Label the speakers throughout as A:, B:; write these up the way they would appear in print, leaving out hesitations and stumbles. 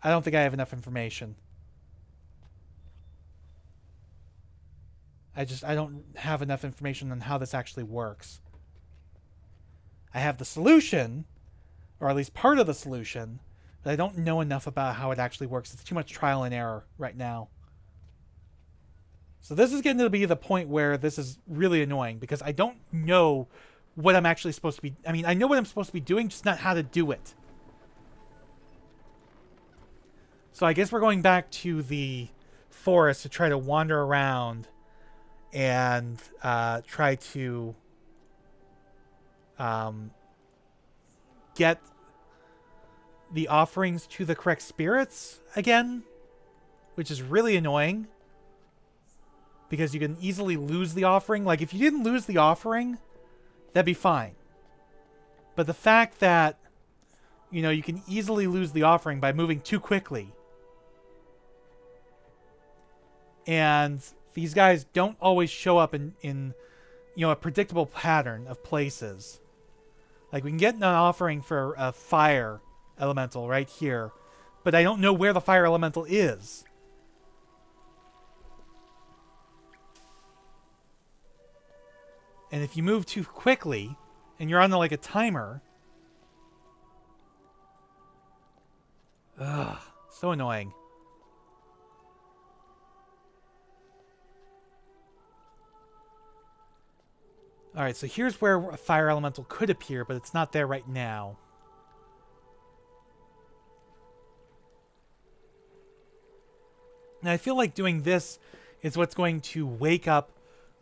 A: I don't think I have enough information. I don't have enough information on how this actually works. I have the solution, or at least part of the solution, but I don't know enough about how it actually works. It's too much trial and error right now. So this is getting to be the point where this is really annoying because I don't know what I'm actually supposed to be... I mean, I know what I'm supposed to be doing, just not how to do it. So I guess we're going back to the forest to try to wander around and try to get the offerings to the correct spirits again, which is really annoying because you can easily lose the offering. Like, if you didn't lose the offering, that'd be fine. But the fact that, you know, you can easily lose the offering by moving too quickly, and these guys don't always show up in you know, a predictable pattern of places. Like, we can get an offering for a fire elemental right here, but I don't know where the fire elemental is. And if you move too quickly, and you're on like a timer... Ugh, so annoying. Alright, so here's where a fire elemental could appear, but it's not there right now. And I feel like doing this is what's going to wake up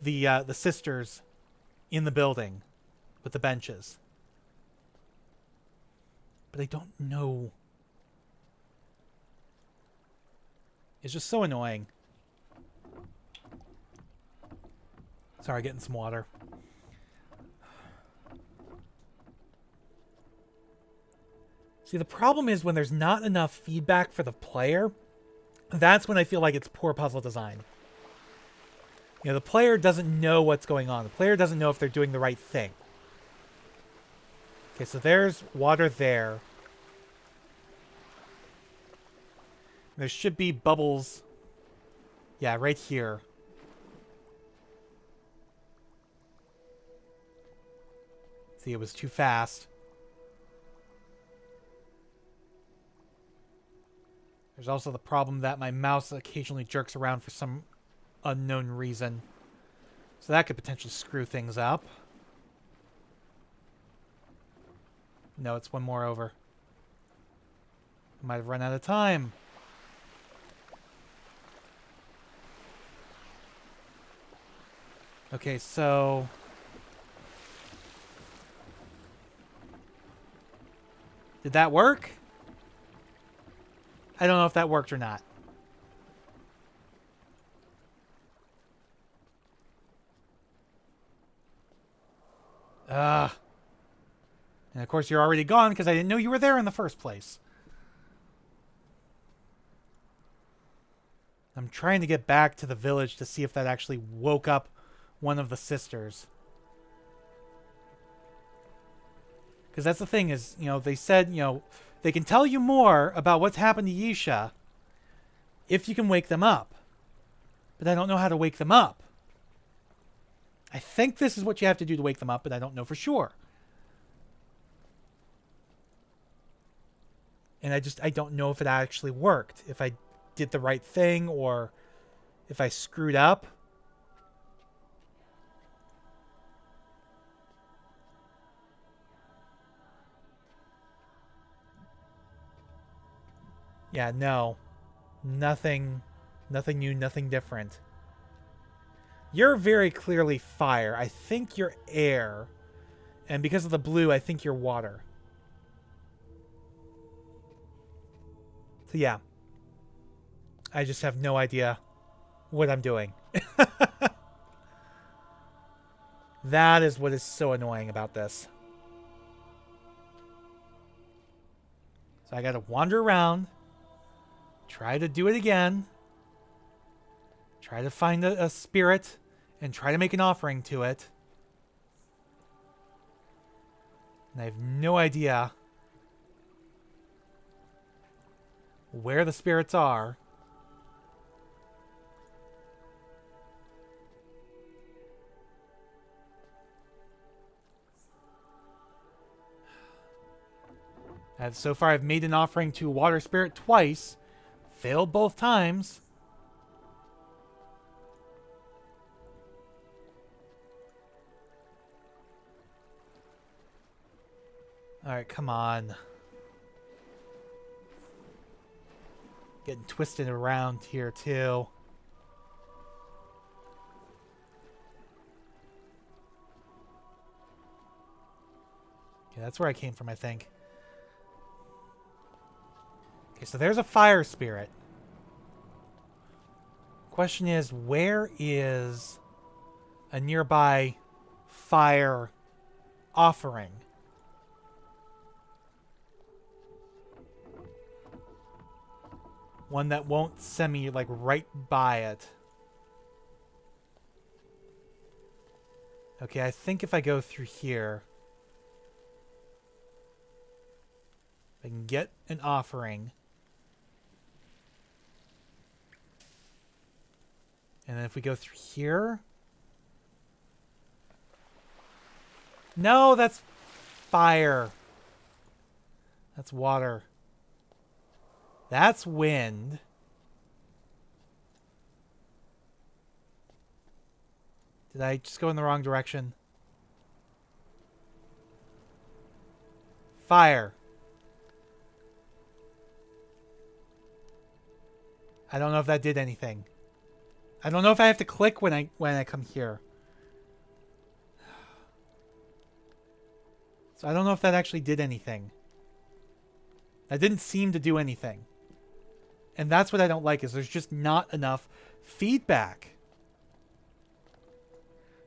A: the sisters in the building with the benches. But I don't know. It's just so annoying. Sorry, getting some water. See, the problem is when there's not enough feedback for the player, that's when I feel like it's poor puzzle design. You know, the player doesn't know what's going on. The player doesn't know if they're doing the right thing. Okay, so there's water there. There should be bubbles. Yeah, right here. See, it was too fast. There's also the problem that my mouse occasionally jerks around for some unknown reason. So that could potentially screw things up. No, it's one more over. I might have run out of time. Okay, so... did that work? I don't know if that worked or not. Ugh. And of course you're already gone because I didn't know you were there in the first place. I'm trying to get back to the village to see if that actually woke up one of the sisters. Because that's the thing is, you know, they said, you know, they can tell you more about what's happened to Yisha if you can wake them up. But I don't know how to wake them up. I think this is what you have to do to wake them up, but I don't know for sure. And I don't know if it actually worked. If I did the right thing or if I screwed up. Yeah, no. Nothing new, nothing different. You're very clearly fire. I think you're air. And because of the blue, I think you're water. So yeah. I just have no idea what I'm doing. That is what is so annoying about this. So I gotta wander around. Try to do it again. Try to find a spirit and try to make an offering to it. And I have no idea where the spirits are. And so far, I've made an offering to a water spirit twice. Failed both times. Alright, come on. Getting twisted around here, too. Okay, that's where I came from, I think. Okay, so there's a fire spirit. Question is, where is a nearby fire offering? One that won't send me, like, right by it. Okay, I think if I go through here, I can get an offering. And then if we go through here... No, that's fire. That's water. That's wind. Did I just go in the wrong direction? Fire. I don't know if that did anything. I don't know if I have to click when I come here. So I don't know if that actually did anything. That didn't seem to do anything. And that's what I don't like, is there's just not enough feedback.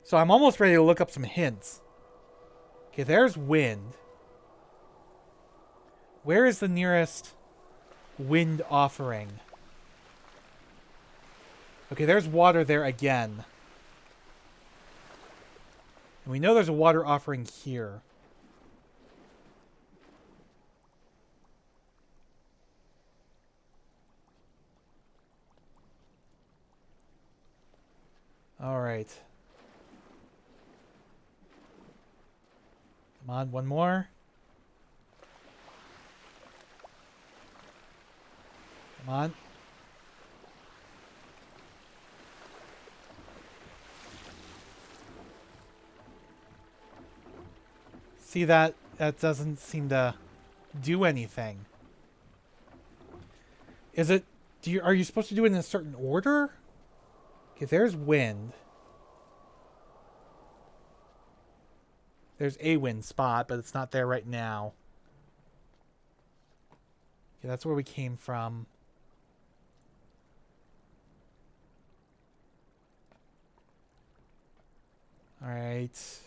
A: So I'm almost ready to look up some hints. Okay, there's wind. Where is the nearest wind offering? Okay, there's water there again. And we know there's a water offering here. All right. Come on, one more. Come on. See that? That doesn't seem to do anything. Is it... Are you supposed to do it in a certain order? Okay, there's wind. There's a wind spot, but it's not there right now. Okay, that's where we came from. Alright.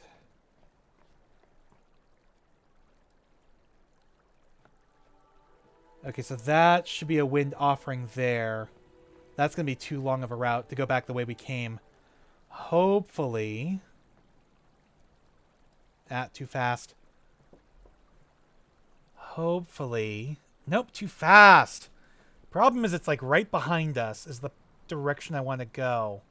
A: Okay, so that should be a wind offering there. That's going to be too long of a route to go back the way we came. Hopefully... too fast. Hopefully... Nope, too fast! Problem is it's like right behind us is the direction I want to go.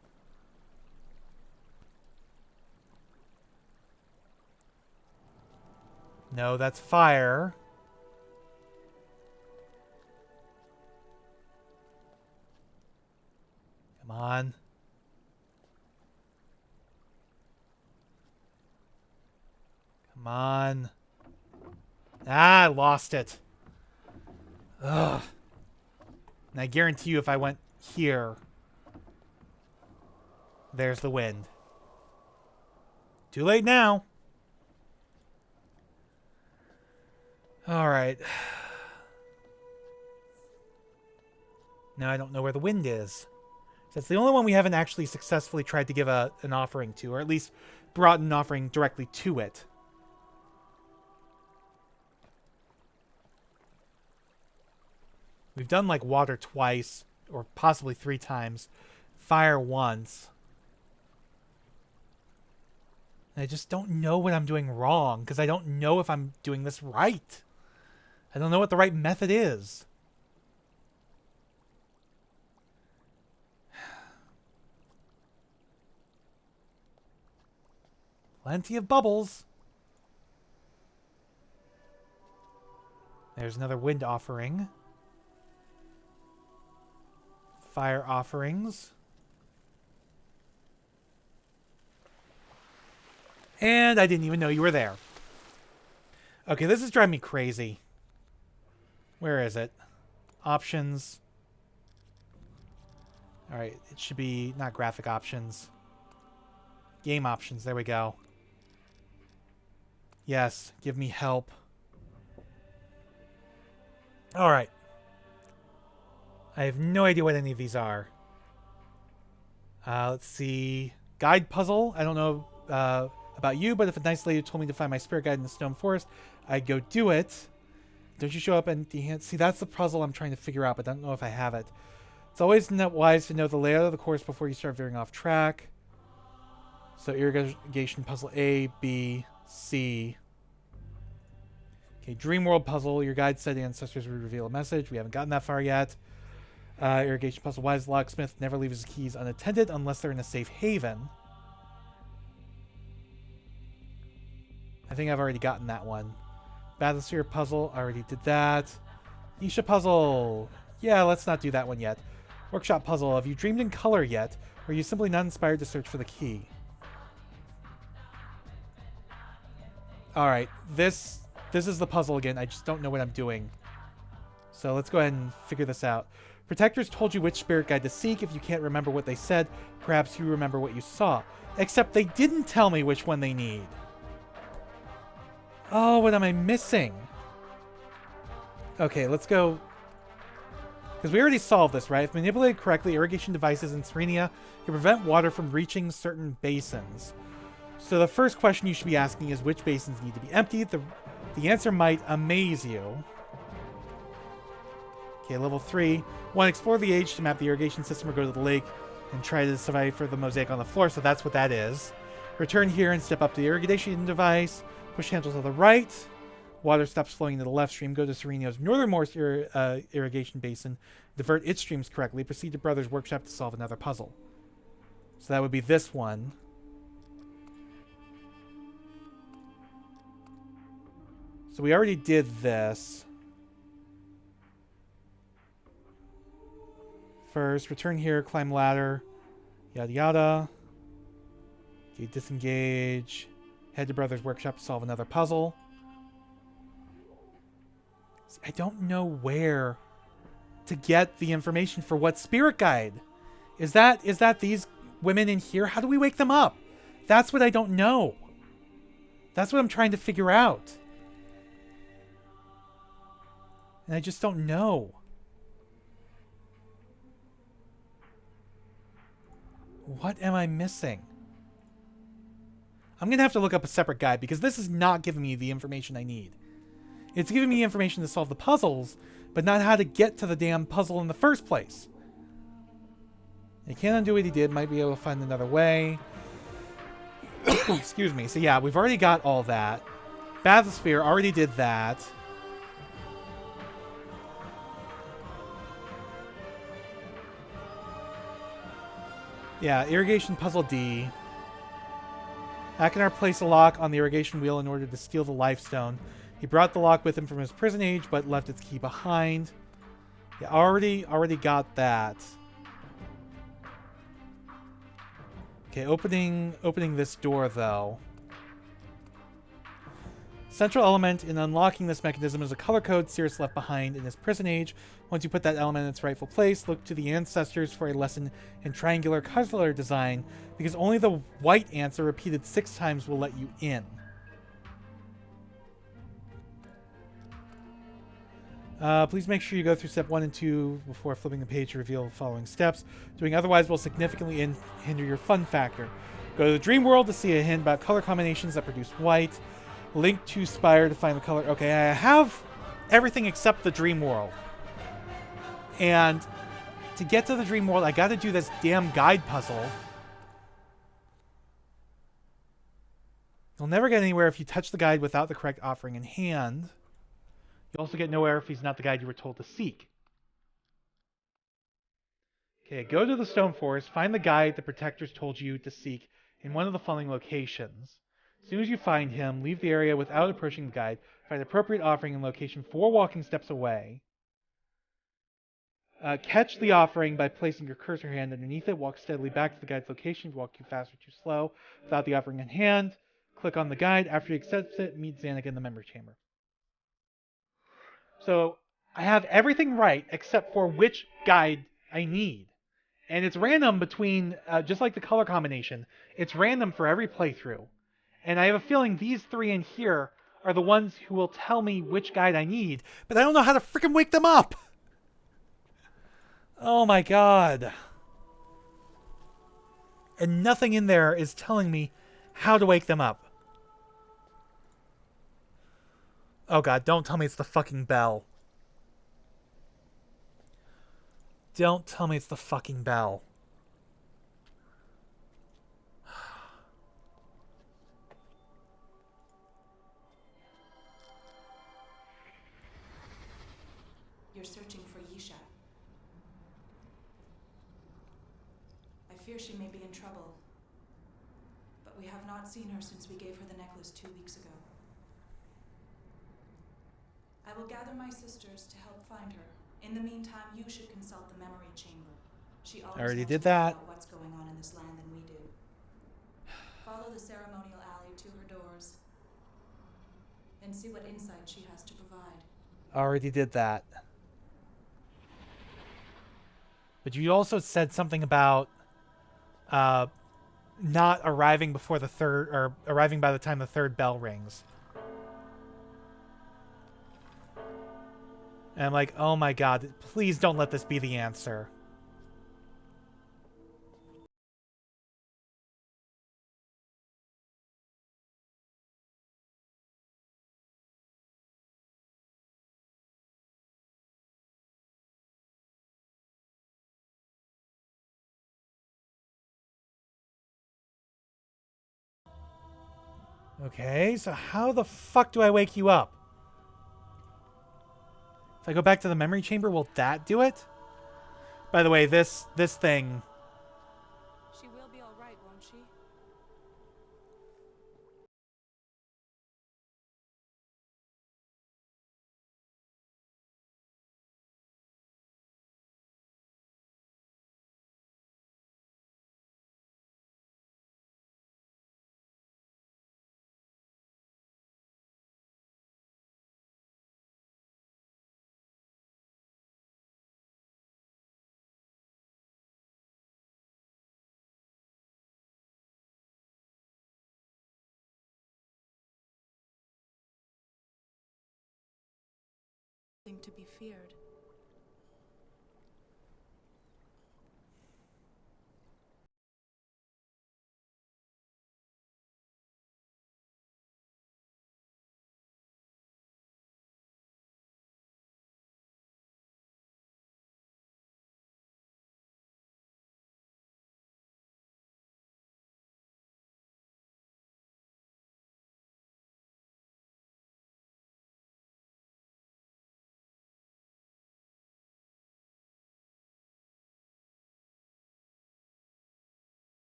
A: No, that's fire. Come on. Come on. Ah, I lost it. Ugh. And I guarantee you if I went here, there's the wind. Too late now. Alright. Now I don't know where the wind is. That's the only one we haven't actually successfully tried to give an offering to, or at least brought an offering directly to it. We've done like water twice, or possibly 3 times. Fire once. And I just don't know what I'm doing wrong, because I don't know if I'm doing this right. I don't know what the right method is. Plenty of bubbles. There's another wind offering. Fire offerings. And I didn't even know you were there. Okay, this is driving me crazy. Where is it? Options. Alright, it should be not graphic options. Game options, there we go. Yes, give me help. Alright. I have no idea what any of these are. Let's see. Guide puzzle. I don't know about you, but if a nice lady told me to find my spirit guide in the stone forest, I'd go do it. Don't you show up empty-handed? See, that's the puzzle I'm trying to figure out, but I don't know if I have it. It's always wise to know the layout of the course before you start veering off track. So irrigation puzzle A, B, C. Okay, dream world puzzle. Your guide said the ancestors would reveal a message. We haven't gotten that far yet. Irrigation puzzle. Wise locksmith never leaves his keys unattended unless they're in a safe haven. I think I've already gotten that one. Bathysphere puzzle. I already did that. Isha puzzle. Yeah, let's not do that one yet. Workshop puzzle. Have you dreamed in color yet? Or are you simply not inspired to search for the key? Alright, this is the puzzle again. I just don't know what I'm doing. So let's go ahead and figure this out. Protectors told you which spirit guide to seek. If you can't remember what they said, perhaps you remember what you saw. Except they didn't tell me which one they need. Oh, what am I missing? Okay, let's go. Because we already solved this, right? If manipulated correctly, irrigation devices in Serenia can prevent water from reaching certain basins. So the first question you should be asking is which basins need to be emptied. The answer might amaze you. Okay, level 3. 1. Explore the age to map the irrigation system or go to the lake and try to survive for the mosaic on the floor. So that's what that is. Return here and step up to the irrigation device. Push handle to the right. Water stops flowing into the left stream. Go to Serenio's northernmost irrigation basin. Divert its streams correctly. Proceed to Brother's workshop to solve another puzzle. So that would be this one. So we already did this. First, return here, climb ladder, yada yada. Okay, disengage. Head to Brother's workshop to solve another puzzle. I don't know where to get the information for what spirit guide. Is that these women in here? How do we wake them up? That's what I don't know. That's what I'm trying to figure out. And I just don't know. What am I missing? I'm going to have to look up a separate guide because this is not giving me the information I need. It's giving me information to solve the puzzles, but not how to get to the damn puzzle in the first place. He can't undo what he did. Might be able to find another way. Excuse me. So yeah, we've already got all that. Bathysphere already did that. Yeah, irrigation puzzle D. Akinar placed a lock on the irrigation wheel in order to steal the lifestone. He brought the lock with him from his prison age, but left its key behind. Yeah, already got that. Okay, opening this door though. Central element in unlocking this mechanism is a color code Sirius left behind in his prison age. Once you put that element in its rightful place, look to the ancestors for a lesson in triangular color design, because only the white answer repeated 6 times will let you in. Please make sure you go through step 1 and 2 before flipping the page to reveal the following steps. Doing otherwise will significantly hinder your fun factor. Go to the dream world to see a hint about color combinations that produce white. Link to Spire to find the color. Okay, I have everything except the dream world. And to get to the dream world, I got to do this damn guide puzzle. You'll never get anywhere if you touch the guide without the correct offering in hand. You'll also get nowhere if he's not the guide you were told to seek. Okay, go to the Stone Forest, find the guide the protectors told you to seek in one of the following locations. As soon as you find him, leave the area without approaching the guide. Find appropriate offering and location 4 walking steps away. Catch the offering by placing your cursor hand underneath it. Walk steadily back to the guide's location. Walk too fast or too slow without the offering in hand. Click on the guide. After he accepts it, meet Xanac in the memory chamber. So I have everything right except for which guide I need. And it's random between, just like the color combination, it's random for every playthrough. And I have a feeling these 3 in here are the ones who will tell me which guide I need, but I don't know how to freaking wake them up! Oh my god. And nothing in there is telling me how to wake them up. Oh god, don't tell me it's the fucking bell. Don't tell me it's the fucking bell.
B: You're searching for Yisha. I fear she may be in trouble, but we have not seen her since we gave her the necklace 2 weeks ago. I will gather my sisters to help find her. In the meantime, you should consult the memory chamber. She always
A: I already
B: knows
A: did
B: more
A: that.
B: about what's going on in this land than we do. Follow the ceremonial alley to her doors and see what insight she has to provide.
A: Already did that. But you also said something about not arriving before the third, or arriving by the time the 3rd bell rings. And I'm like, oh my god, please don't let this be the answer. Okay, so how the fuck do I wake you up? If I go back to the memory chamber, will that do it? By the way, this thing...
B: She will be all right, won't she? To be feared.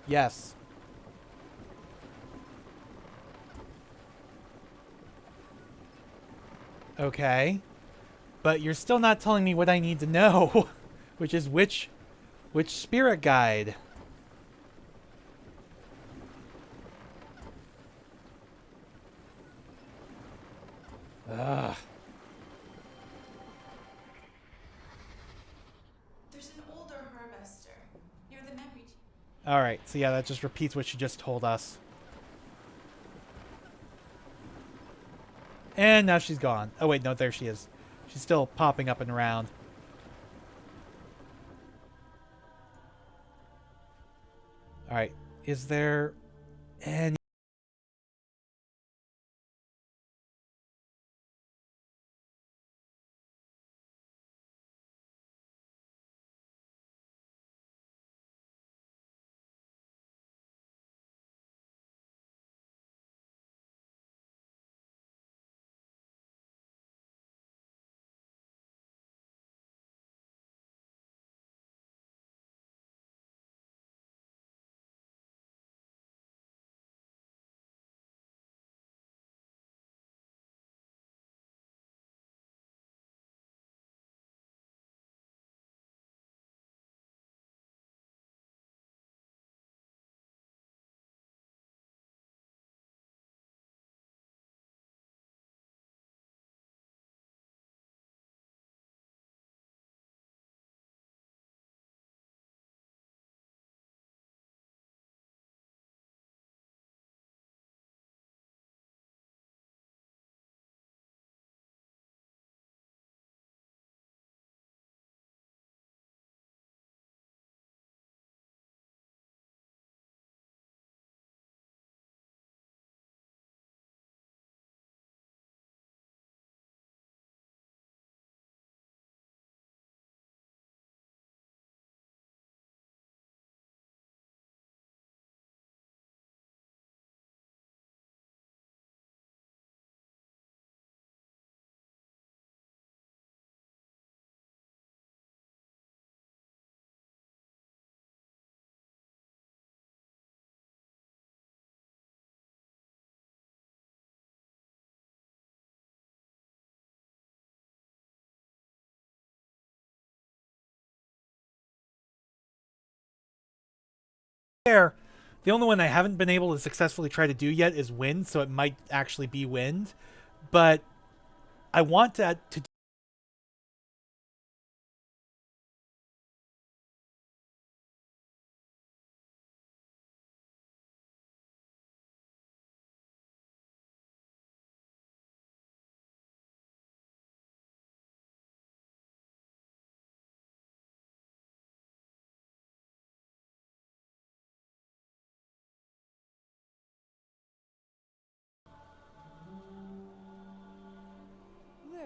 A: Yes. Okay. But you're still not telling me what I need to know, which is which spirit guide. Ugh.
B: There's an older harvester near the memory.
A: Alright, so yeah, that just repeats what she just told us. And now she's gone. Oh wait, no, there she is. She's still popping up and around. Alright, is there any... There. The only one I haven't been able to successfully try to do yet is wind, so it might actually be wind. But I want to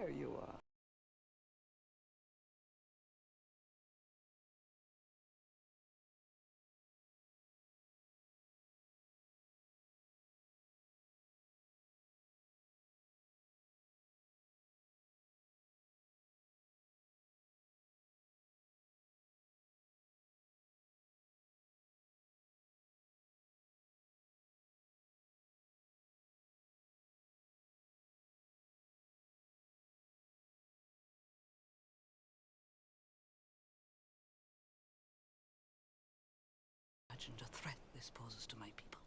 C: There you are. Imagine the threat this poses to my people.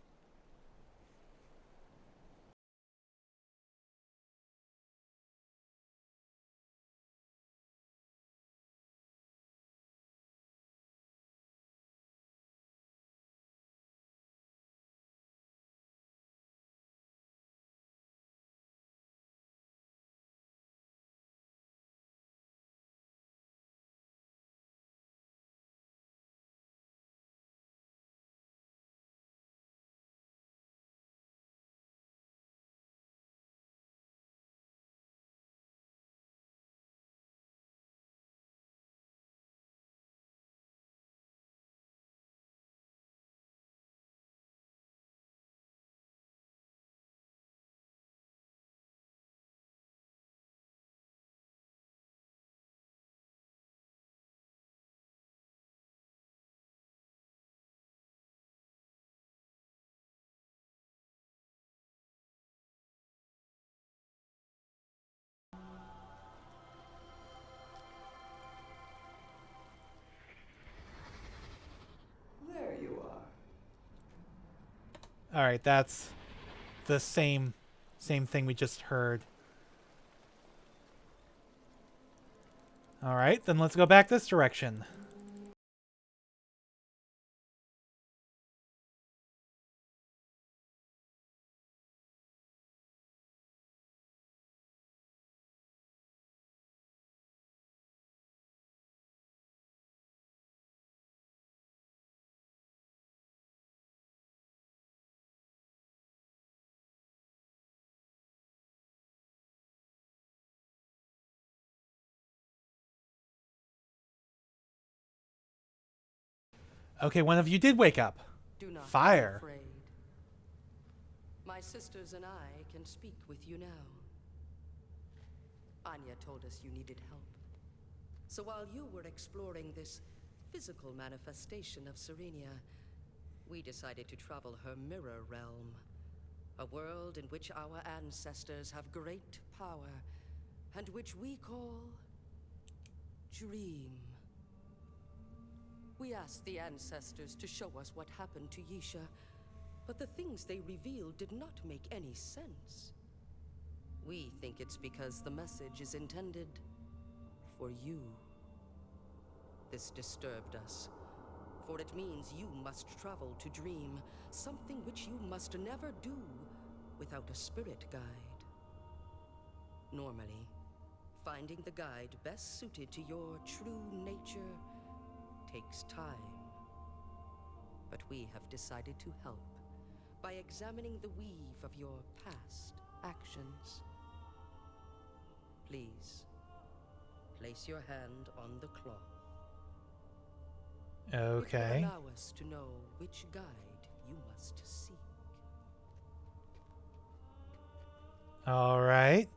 C: There you are.
A: Alright, that's the same thing we just heard. All right, then let's go back this direction. Okay, one of you did wake up.
D: Do not
A: Fire.
D: be afraid. My sisters and I can speak with you now. Anya told us you needed help. So while you were exploring this physical manifestation of Serenia, we decided to travel her mirror realm. A world in which our ancestors have great power, and which we call Dream. We asked the ancestors to show us what happened to Yisha, but the things they revealed did not make any sense. We think it's because the message is intended for you. This disturbed us, for it means you must travel to Dream, something which you must never do without a spirit guide. Normally, finding the guide best suited to your true nature takes time. But we have decided to help by examining the weave of your past actions. Please, place your hand on the cloth.
A: Okay.
D: It will allow us to know which guide you must seek.
A: All right.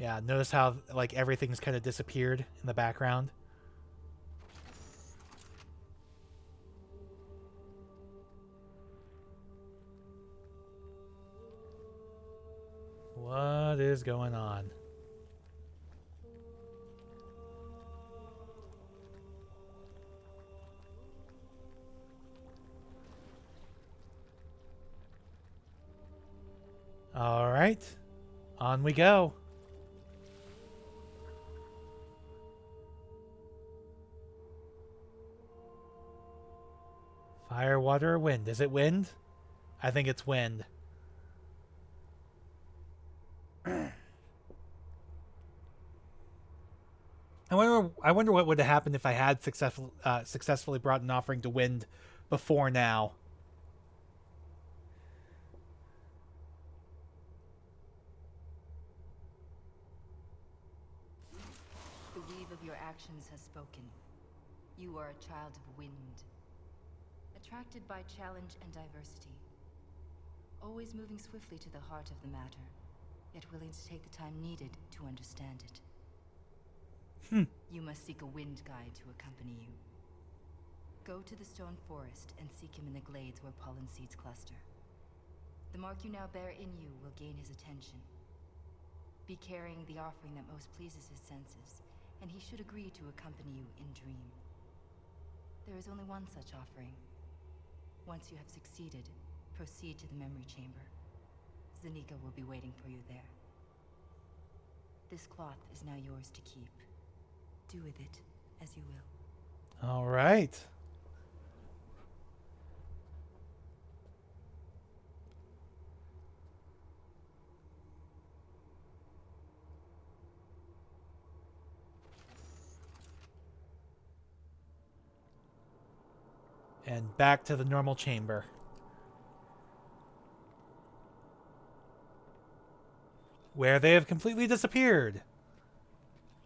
A: Yeah, notice how like everything's kind of disappeared in the background. What is going on? All right. On we go. Fire, water, or wind? Is it wind? I think it's wind. I wonder what would have happened if I had successfully brought an offering to wind before now.
E: The weave of your actions has spoken. You are a child of wind. Attracted by challenge and diversity. Always moving swiftly to the heart of the matter, yet willing to take the time needed to understand it. You must seek a wind guide to accompany you. Go to the stone forest and seek him in the glades where pollen seeds cluster. The mark you now bear in you will gain his attention. Be carrying the offering that most pleases his senses, and he should agree to accompany you in Dream. There is only one such offering. Once you have succeeded, proceed to the memory chamber. Zanika will be waiting for you there. This cloth is now yours to keep. Do with it as you will.
A: All right. And back to the normal chamber. Where they have completely disappeared.